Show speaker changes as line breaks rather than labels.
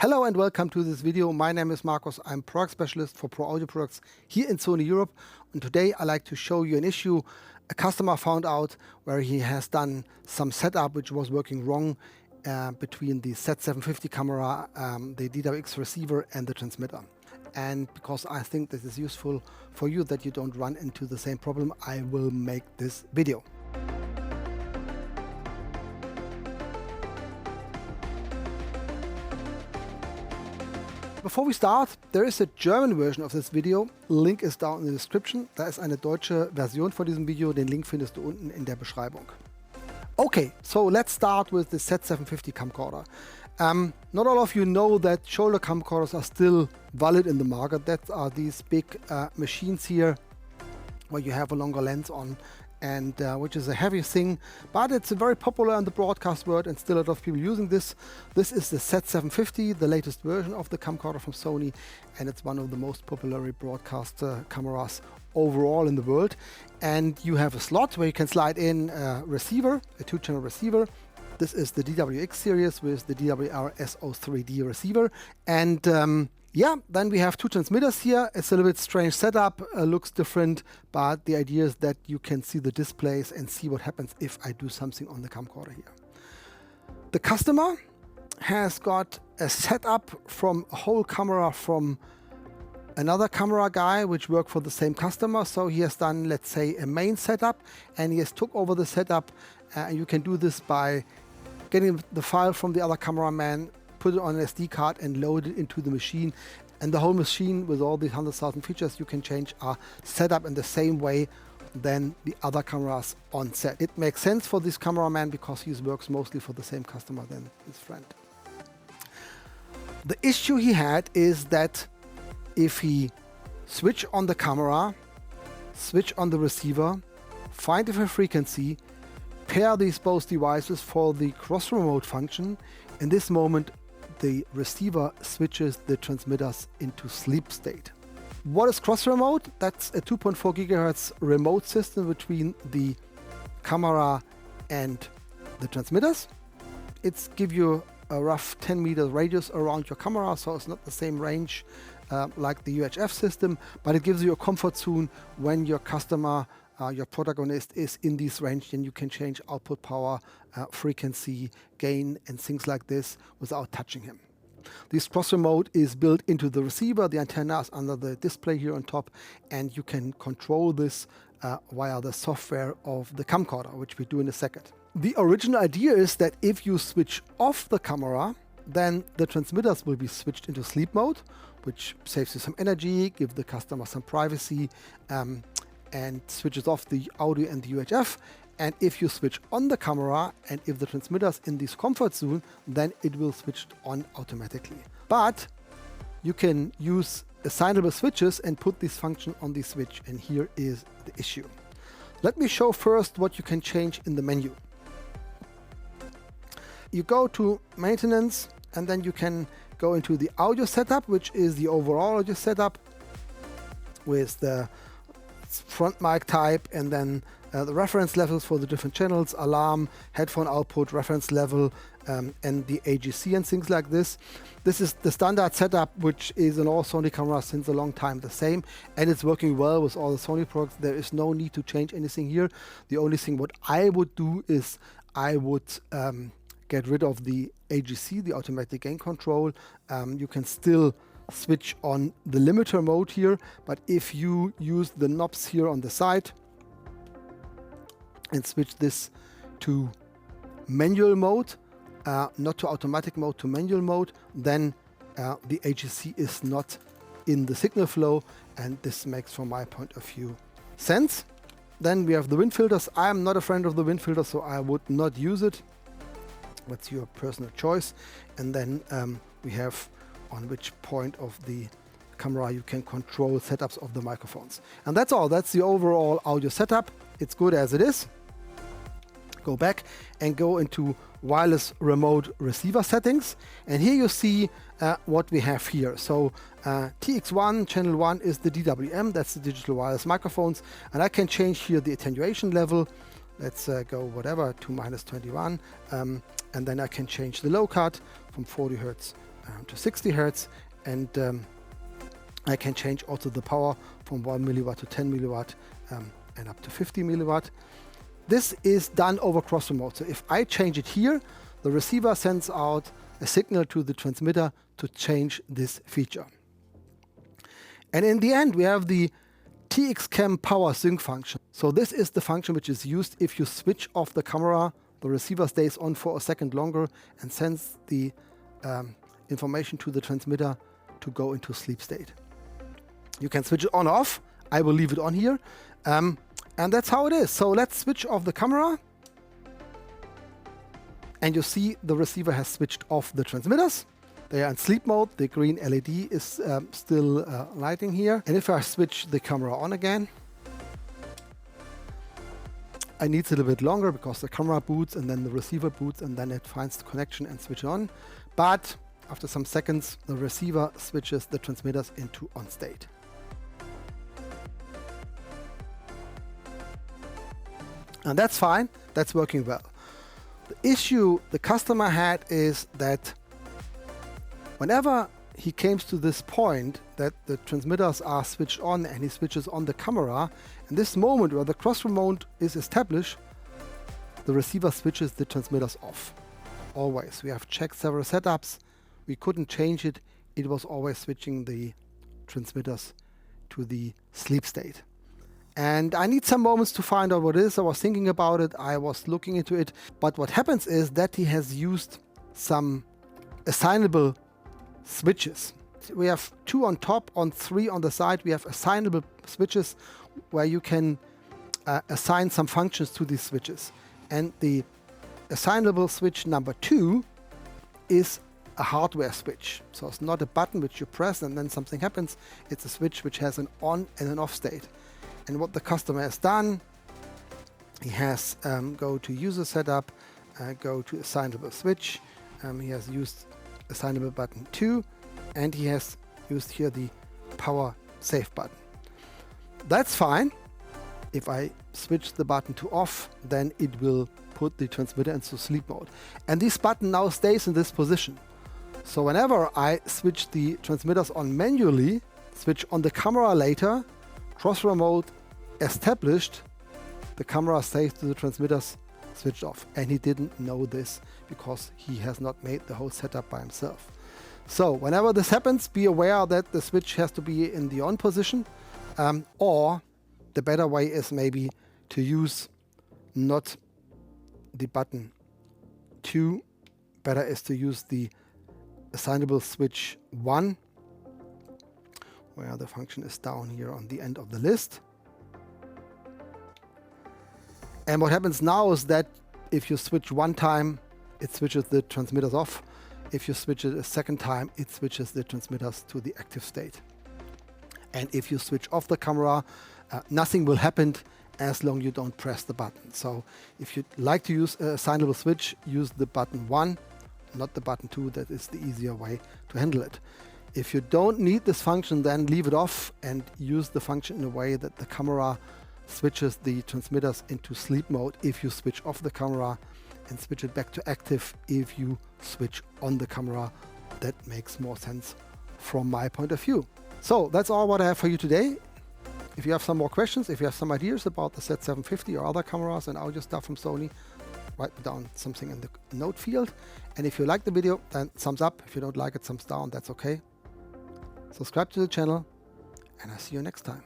Hello and welcome to this video. My name is Markus. I'm product specialist for Pro Audio products here in Sony Europe. And today I'd like to show you an issue a customer found out where he has done some setup which was working wrong between the Z750 camera, the DWX receiver and the transmitter. And because I think this is useful for you that you don't run into the same problem, I will make this video. Before we start, there is a German version of this video. Link ist down in the description. Da ist eine deutsche Version von diesem Video. Den Link findest du unten in der Beschreibung. Okay, so let's start with the Z750 camcorder. Not all of you know that shoulder camcorders are still valid in the market. That are these big machines here where you have a longer lens on, and which is a heavy thing, but it's very popular in the broadcast world and still a lot of people using this. This is the Z750, the latest version of the camcorder from Sony, and it's one of the most popular broadcast cameras overall in the world. And you have a slot where you can slide in a receiver, a 2-channel receiver. This is the DWX-Series with the DWR-SO3D receiver. And yeah, then we have 2 transmitters here. It's a little bit strange setup, looks different, but the idea is that you can see the displays and see what happens if I do something on the camcorder here. The customer has got a setup from a whole camera from another camera guy which worked for the same customer. So he has done, let's say, a main setup, and he has took over the setup. You can do this by getting the file from the other cameraman, put it on an SD card and load it into the machine. And the whole machine with all these 100,000 features you can change are set up in the same way than the other cameras on set. It makes sense for this cameraman because he works mostly for the same customer than his friend. The issue he had is that if he switch on the camera, switch on the receiver, find a frequency, pair these both devices for the cross remote function, in this moment the receiver switches the transmitters into sleep state. What is cross remote? That's a 2.4 GHz remote system between the camera and the transmitters. It's give you a rough 10 meter radius around your camera, so it's not the same range like the UHF system, but it gives you a comfort zone when your customer, your protagonist is in this range. Then you can change output power, frequency, gain, and things like this without touching him. This cross remote is built into the receiver. The antenna is under the display here on top, and you can control this via the software of the camcorder, which we do in a second. The original idea is that if you switch off the camera, then the transmitters will be switched into sleep mode, which saves you some energy, give the customer some privacy, and switches off the audio and the UHF. And if you switch on the camera and if the transmitter's in this comfort zone, then it will switch on automatically. But you can use assignable switches and put this function on the switch, and here is the issue. Let me show first what you can change in the menu. You go to maintenance, and then you can go into the audio setup, which is the overall audio setup with the front mic type, and then the reference levels for the different channels, alarm, headphone output, reference level, and the AGC and things like this. This is the standard setup, which is in all Sony cameras since a long time the same, and it's working well with all the Sony products. There is no need to change anything here. The only thing what I would do is I would get rid of the AGC, the automatic gain control. You can still switch on the limiter mode here, but if you use the knobs here on the side and switch this to manual mode, not to automatic mode, to manual mode, then the AGC is not in the signal flow, and this makes, from my point of view, sense. Then we have the wind filters. I am not a friend of the wind filter, so I would not use it. That's your personal choice. And then we have on which point of the camera you can control setups of the microphones. And that's all. That's the overall audio setup. It's good as it is. Go back and go into wireless remote receiver settings. And here you see what we have here. So TX1, channel 1 is the DWM. That's the digital wireless microphones. And I can change here the attenuation level. Let's go whatever to -21. And then I can change the low cut from 40 Hertz to 60 Hertz, and I can change also the power from 1 milliwatt to 10 milliwatt and up to 50 milliwatt. This is done over cross remote. So if I change it here, the receiver sends out a signal to the transmitter to change this feature. And in the end, we have the TX-Cam power sync function. So this is the function which is used if you switch off the camera, the receiver stays on for a second longer and sends the information to the transmitter to go into sleep state. You can switch it on or off. I will leave it on here. And that's how it is. So let's switch off the camera. And you see the receiver has switched off the transmitters. They are in sleep mode. The green LED is still lighting here. And if I switch the camera on again, I need it a little bit longer because the camera boots and then the receiver boots and then it finds the connection and switch on. But after some seconds, the receiver switches the transmitters into on state. And that's fine. That's working well. The issue the customer had is that whenever he comes to this point that the transmitters are switched on and he switches on the camera, in this moment where the cross remote is established, the receiver switches the transmitters off. Always. We have checked several setups. We couldn't change it. It was always switching the transmitters to the sleep state. And I need some moments to find out what it is. I was thinking about it. I was looking into it. But what happens is that he has used some assignable switches. We have 2 on top, on 3 on the side. We have assignable switches where you can assign some functions to these switches. And the assignable switch number 2 is a hardware switch. So it's not a button which you press and then something happens. It's a switch which has an on and an off state. And what the customer has done, he has go to user setup, go to assignable switch. He has used assignable button 2, and he has used here the power save button. That's fine. If I switch the button to off, then it will put the transmitter into sleep mode. And this button now stays in this position. So whenever I switch the transmitters on manually, switch on the camera later, cross remote established, the camera stays to the transmitters switched off. And he didn't know this because he has not made the whole setup by himself. So whenever this happens, be aware that the switch has to be in the on position, or the better way is maybe to use not the button 2. Better is to use the assignable switch 1, where the function is down here on the end of the list. And what happens now is that if you switch one time, it switches the transmitters off. If you switch it a second time, it switches the transmitters to the active state. And if you switch off the camera, nothing will happen as long as you don't press the button. So if you'd like to use a assignable switch, use the button 1, not the button 2. That is the easier way to handle it. If you don't need this function, then leave it off and use the function in a way that the camera switches the transmitters into sleep mode if you switch off the camera, and switch it back to active if you switch on the camera. That makes more sense from my point of view. So that's all what I have for you today. If you have some more questions, if you have some ideas about the Z750 or other cameras and audio stuff from Sony, write down something in the note field. And if you like the video, then thumbs up. If you don't like it, thumbs down. That's okay. Subscribe to the channel, and I'll see you next time.